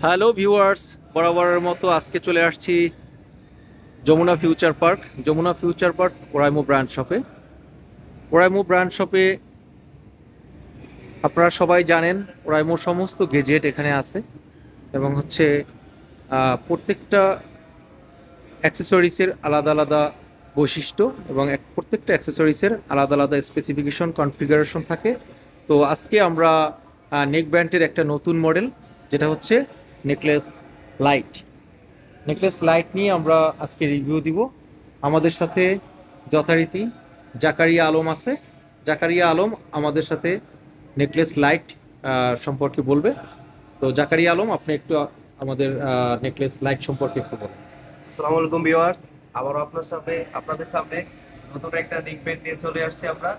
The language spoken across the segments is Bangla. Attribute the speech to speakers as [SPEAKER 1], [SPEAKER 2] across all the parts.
[SPEAKER 1] হ্যালো ভিউয়ার্স, বরাবরের মতো আজকে চলে আসছি Jamuna future park Oraimo brand শপে। ওরাইমো ব্র্যান্ড শপে আপনারা সবাই জানেন ওরাইমোর সমস্ত গেজেট এখানে আছে এবং হচ্ছে প্রত্যেকটা অ্যাক্সেসরিজের আলাদা আলাদা বৈশিষ্ট্য এবং প্রত্যেকটা অ্যাক্সেসরিজের আলাদা আলাদা স্পেসিফিকেশন কনফিগারেশন থাকে। তো আজকে আমরা নেক ব্যান্ডের একটা নতুন মডেল, যেটা হচ্ছে নেকলেস লাইট। নেকলেস লাইট নিয়ে আমরা আজকে রিভিউ দিব। আমাদের সাথে যথারীতি জাকারিয়া আলম আছে। জাকারিয়া আলম আমাদের সাথে নেকলেস লাইট সম্পর্কে বলবে। তো জাকারিয়া আলম, আপনি একটু আমাদের নেকলেস লাইট সম্পর্কে একটু বলুন।
[SPEAKER 2] আসসালামু আলাইকুম ভিউয়ার্স, আবারও আপনাদের সামনে নতুন একটা নেকব্যান্ড নিয়ে চলে আসছি আমরা।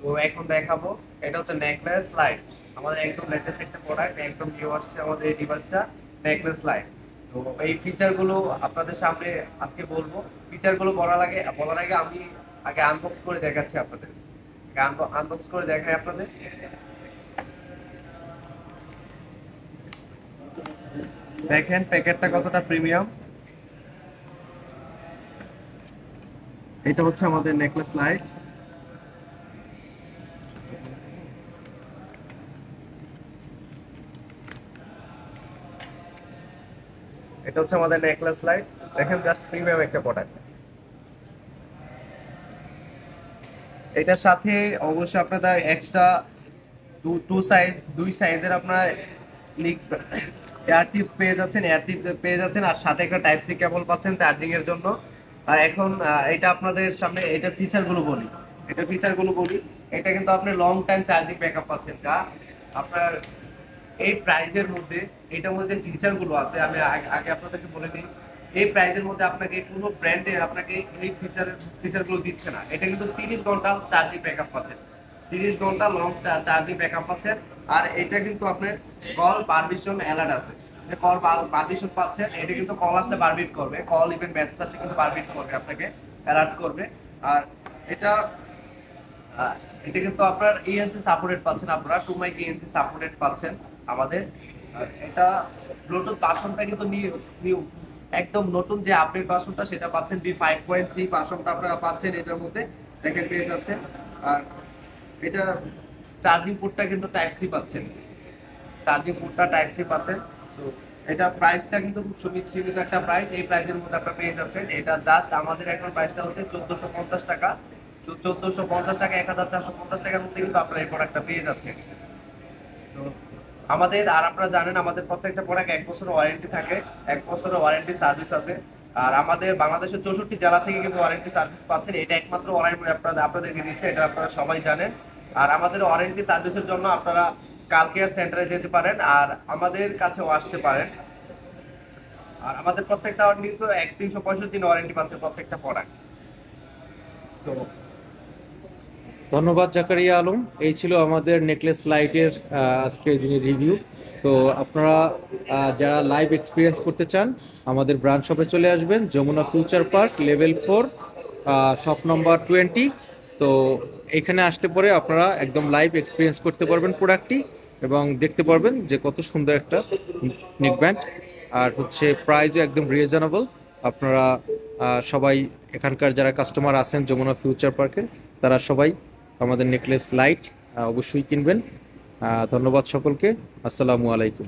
[SPEAKER 2] তো এখন দেখাবো, এটা হচ্ছে নেকলেস লাইট, আমাদের একদম লেটেস্ট একটা প্রোডাক্ট, একদম নিউ আসছে আমাদের এই ডিভাইসটা, নেকলেস লাইট। তো এই ফিচার গুলো আপনাদের সামনে আজকে বলবো। ফিচার গুলো বলার আগে আমি আগে আনবক্স করে দেখাচ্ছি আপনাদের। আনবক্স করে দেখাই আপনাদের। দেখেন প্যাকেটটা কতটা প্রিমিয়াম। এটা হচ্ছে আমাদের নেকলেস লাইট। এটা হচ্ছে আমাদের নেকলেস লাইট। দেখেন জাস্ট প্রিমিয়াম একটা প্রোডাক্ট। এটার সাথে অবশ্যই আপনারা এক্সট্রা দুই সাইজের আপনার এয়ার টিপস পেয়ে যাচ্ছেন আর সাথে একটা টাইপ সি কেবল পাচ্ছেন চার্জিং এর জন্য। আর এখন এটা আপনাদের সামনে এটা ফিচার গুলো বলি। এটা কিন্তু আপনি লং টাইম চার্জিং ব্যাকআপ পাচ্ছেন, যা আপনার এই প্রাইজের মধ্যে, এটার মধ্যে যে ফিচার গুলো আছে আমি আগে আপনাদেরকে বলে নিই। এই প্রাইজের মধ্যে আপনাকে কোনো ব্র্যান্ডে আপনাকে এই ফিচার গুলো দিচ্ছে না। এটা কিন্তু 30 ঘন্টা চার্জিং ব্যাকআপ পাচ্ছেন, 30 ঘন্টা লং চার্জিং ব্যাকআপ পাচ্ছেন। আর এটা কিন্তু আপনার কল পারমিশন অ্যালার্ট আছে, কল পারমিশন পাচ্ছেন। এটা কিন্তু কল আসলে বারবিট করবে, কল ইভেন মেসেজ আসলে কিন্তু বারবিট করবে, আপনাকে অ্যালার্ট করবে। আর এটা এটা কিন্তু আপনার ইএনসি সাপোর্টেড পাচ্ছেন, আপনারা 2 মাইক ইএনসি সাপোর্টেড পাচ্ছেন আমাদের। আর এটা ব্লুটুথ ভার্সনটা কিন্তু নিউ একদম নতুন যে আপডেট ভার্সনটা সেটা পাচ্ছেন, B5.3 ভার্সনটা আপনারা পাচ্ছেন এটার মধ্যে, দেখেন পেয়ে যাচ্ছেন। আর এটা চার্জিং পোর্টটা কিন্তু টাইপ সি পাচ্ছেন, সো এটা প্রাইসটা কিন্তু খুব সীমিত একটা প্রাইস। এই প্রাইসের মধ্যে আপনারা পেয়ে যাচ্ছেন। এটা জাস্ট আমাদের এখন প্রাইসটা হচ্ছে 1450 টাকা। তো 1450 টাকা, 1450 টাকার মধ্যে কিন্তু আপনারা এই প্রোডাক্টটা পেয়ে যাচ্ছেন। তো আমাদের, আর আপনারা জানেন আমাদের প্রত্যেকটা প্রোডাক্ট 1 বছরের ওয়ারেন্টি থাকে, 1 বছরের ওয়ারেন্টি সার্ভিস আছে। আর আমাদের বাংলাদেশের 64 জেলা থেকে কিন্তু ওয়ারেন্টি সার্ভিস পাচ্ছেন। এটা একমাত্র ওরাইমো আপনাদেরকে দিচ্ছে, এটা আপনারা সবাই জানেন। আর আমাদের ওয়ারেন্টি সার্ভিসের জন্য আপনারা কাল কেয়ার সেন্টারে যেতে পারেন আর আমাদের কাছেও আসতে পারেন। আর আমাদের প্রত্যেকটা কিন্তু 365 দিন ওয়ারেন্টি পাচ্ছে প্রত্যেকটা প্রোডাক্ট। সো
[SPEAKER 1] ধন্যবাদ জাকারিয়া আলম। এই ছিল আমাদের নেকলেস লাইটের আজকের দিনের রিভিউ। তো আপনারা যারা লাইভ এক্সপিরিয়েন্স করতে চান, আমাদের ব্রাঞ্চ শপে চলে আসবেন, Jamuna future park level 4, shop number 20। তো এখানে আসলে পরে আপনারা একদম লাইভ এক্সপিরিয়েন্স করতে পারবেন প্রোডাক্টটি এবং দেখতে পারবেন যে কত সুন্দর একটা নেকব্যান্ড। আর হচ্ছে প্রাইসও একদম রিজনেবল। আপনারা সবাই এখানকার যারা কাস্টমার আছেন যমুনা ফিউচার পার্কের, তারা সবাই আমাদের নেকলেস লাইট অবশ্যই কিনবেন। ধন্যবাদ সকলকে। আসসালামু আলাইকুম।